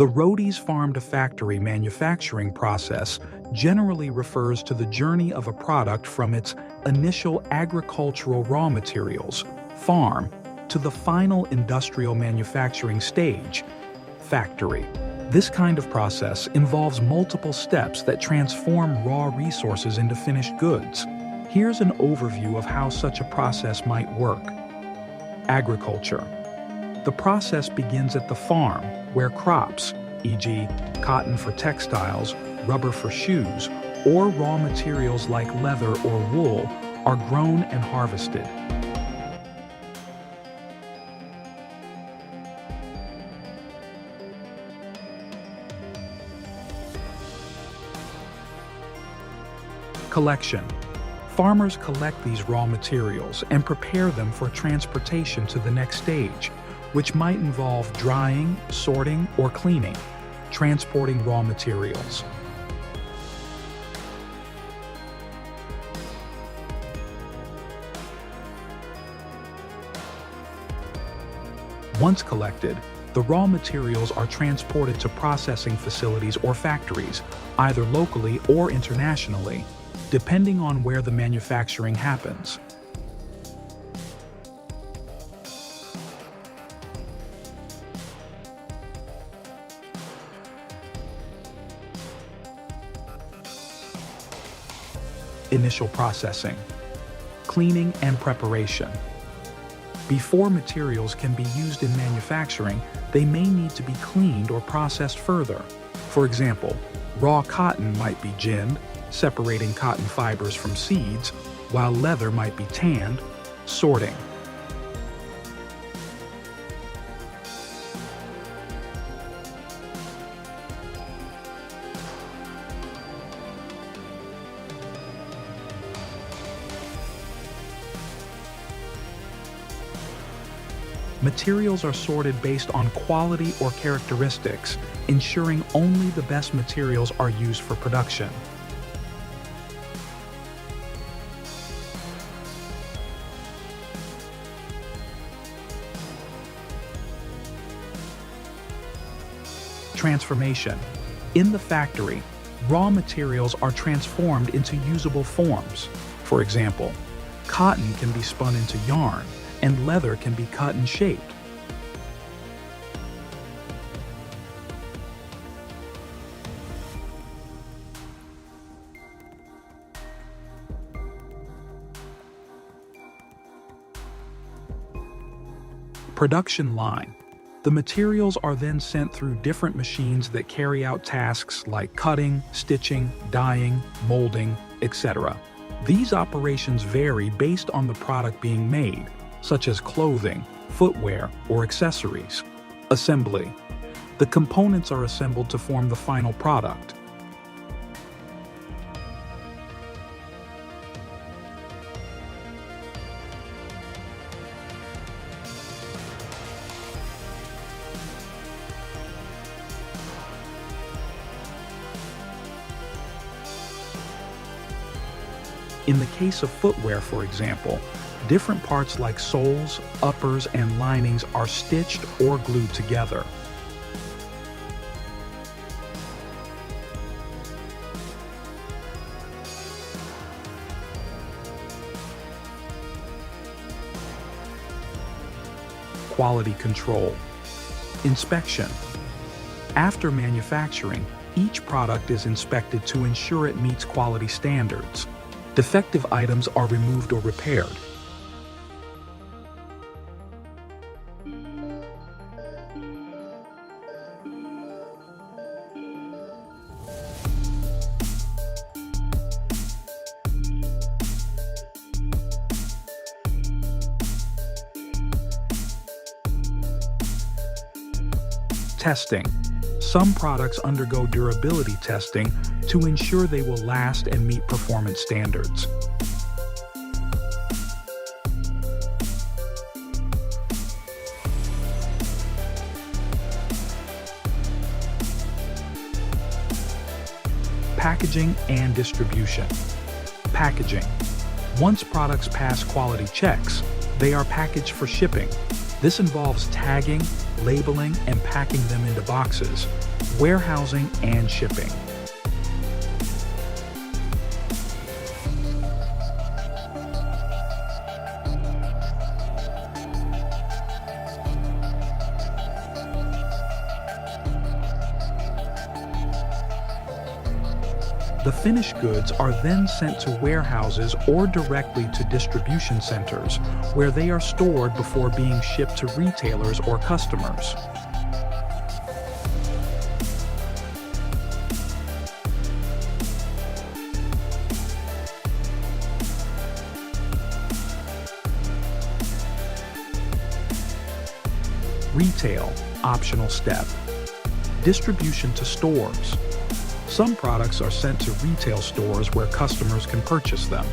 The Radish farm-to-factory manufacturing process generally refers to the journey of a product from its initial agricultural raw materials, farm, to the final industrial manufacturing stage, factory. This kind of process involves multiple steps that transform raw resources into finished goods. Here's an overview of how such a process might work. Agriculture. The process begins at the farm, where crops, e.g., cotton for textiles, rubber for shoes, or raw materials like leather or wool, are grown and harvested. Collection. Farmers collect these raw materials and prepare them for transportation to the next stage, which might involve drying, sorting, or cleaning, transporting raw materials. Once collected, the raw materials are transported to processing facilities or factories, either locally or internationally, depending on where the manufacturing happens. Initial processing, cleaning and preparation. Before materials can be used in manufacturing, they may need to be cleaned or processed further. For example, raw cotton might be ginned, separating cotton fibers from seeds, while leather might be tanned, sorting. Materials are sorted based on quality or characteristics, ensuring only the best materials are used for production. Transformation. In the factory, raw materials are transformed into usable forms. For example, cotton can be spun into yarn, and leather can be cut and shaped. Production line. The materials are then sent through different machines that carry out tasks like cutting, stitching, dyeing, molding, etc. These operations vary based on the product being made, such as clothing, footwear, or accessories. Assembly. The components are assembled to form the final product. In the case of footwear, for example, different parts like soles, uppers, and linings are stitched or glued together. Quality control. Inspection. After manufacturing, each product is inspected to ensure it meets quality standards. Defective items are removed or repaired. Testing. Some products undergo durability testing to ensure they will last and meet performance standards. Packaging and distribution. Packaging. Once products pass quality checks, they are packaged for shipping. This involves tagging, labeling, and packing them into boxes. Warehousing and shipping. The finished goods are then sent to warehouses or directly to distribution centers, where they are stored before being shipped to retailers or customers. Retail, optional step. Distribution to stores. Some products are sent to retail stores where customers can purchase them.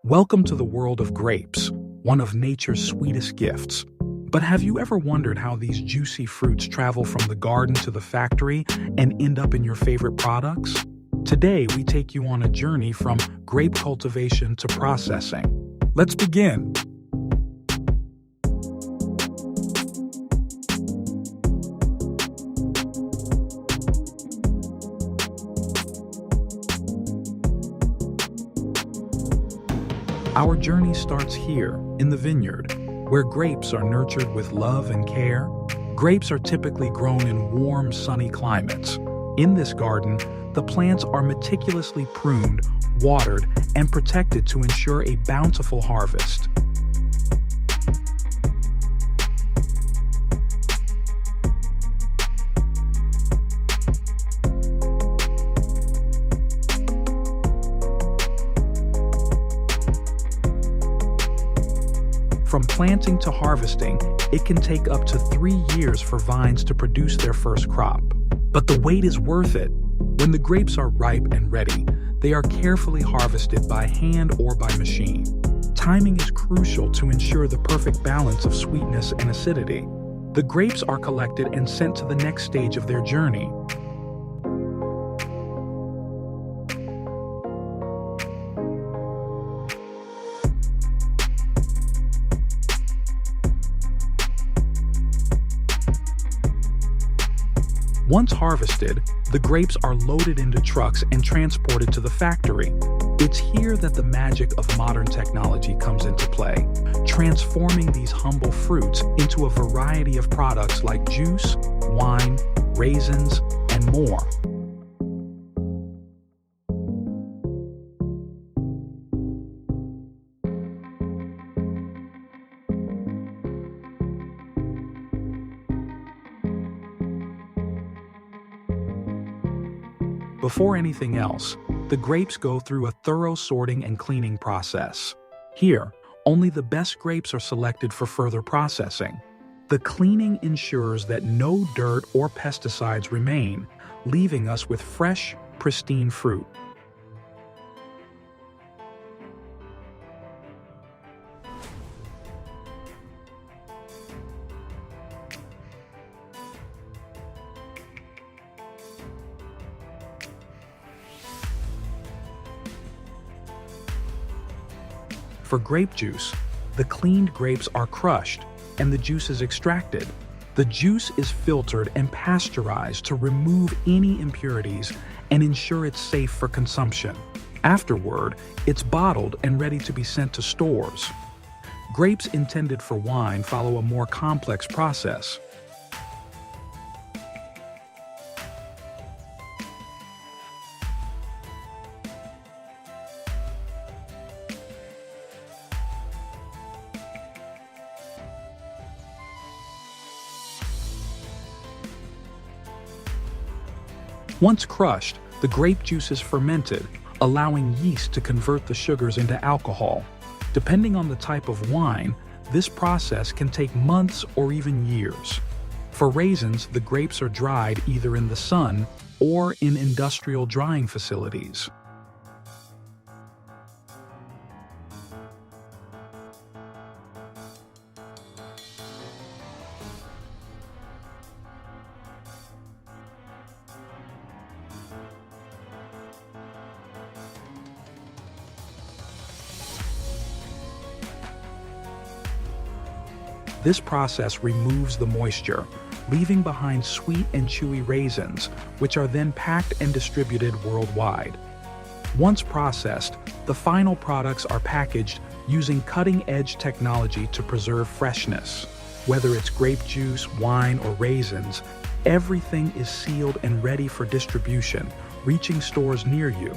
Welcome to the world of grapes, one of nature's sweetest gifts. But have you ever wondered how these juicy fruits travel from the garden to the factory and end up in your favorite products? Today, we take you on a journey from grape cultivation to processing. Let's begin. Our journey starts here, in the vineyard, where grapes are nurtured with love and care. Grapes are typically grown in warm, sunny climates. In this garden, the plants are meticulously pruned, watered, and protected to ensure a bountiful harvest. From planting to harvesting, it can take up to 3 years for vines to produce their first crop. But the wait is worth it. When the grapes are ripe and ready, they are carefully harvested by hand or by machine. Timing is crucial to ensure the perfect balance of sweetness and acidity. The grapes are collected and sent to the next stage of their journey. Once harvested, the grapes are loaded into trucks and transported to the factory. It's here that the magic of modern technology comes into play, transforming these humble fruits into a variety of products like juice, wine, raisins, and more. Before anything else, the grapes go through a thorough sorting and cleaning process. Here, only the best grapes are selected for further processing. The cleaning ensures that no dirt or pesticides remain, leaving us with fresh, pristine fruit. For grape juice, the cleaned grapes are crushed and the juice is extracted. The juice is filtered and pasteurized to remove any impurities and ensure it's safe for consumption. Afterward, it's bottled and ready to be sent to stores. Grapes intended for wine follow a more complex process. Once crushed, the grape juice is fermented, allowing yeast to convert the sugars into alcohol. Depending on the type of wine, this process can take months or even years. For raisins, the grapes are dried either in the sun or in industrial drying facilities. This process removes the moisture, leaving behind sweet and chewy raisins, which are then packed and distributed worldwide. Once processed, the final products are packaged using cutting-edge technology to preserve freshness. Whether it's grape juice, wine, or raisins, everything is sealed and ready for distribution, reaching stores near you.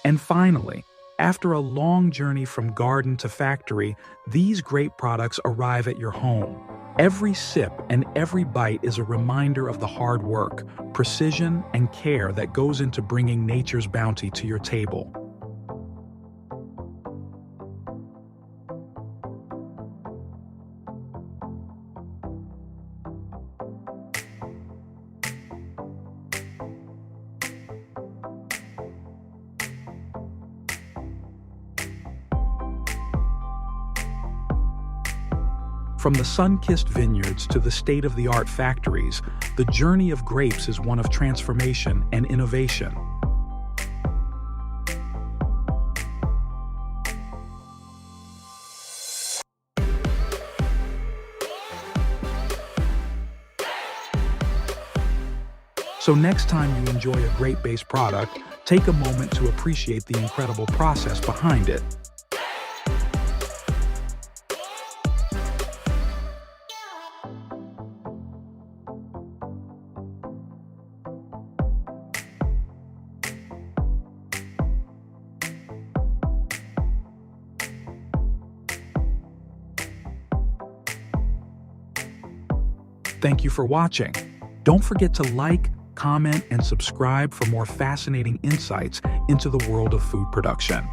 And finally, after a long journey from garden to factory, these grape products arrive at your home. Every sip and every bite is a reminder of the hard work, precision, and care that goes into bringing nature's bounty to your table. From the sun-kissed vineyards to the state-of-the-art factories, the journey of grapes is one of transformation and innovation. So next time you enjoy a grape-based product, take a moment to appreciate the incredible process behind it. Thank you for watching. Don't forget to like, comment, and subscribe for more fascinating insights into the world of food production.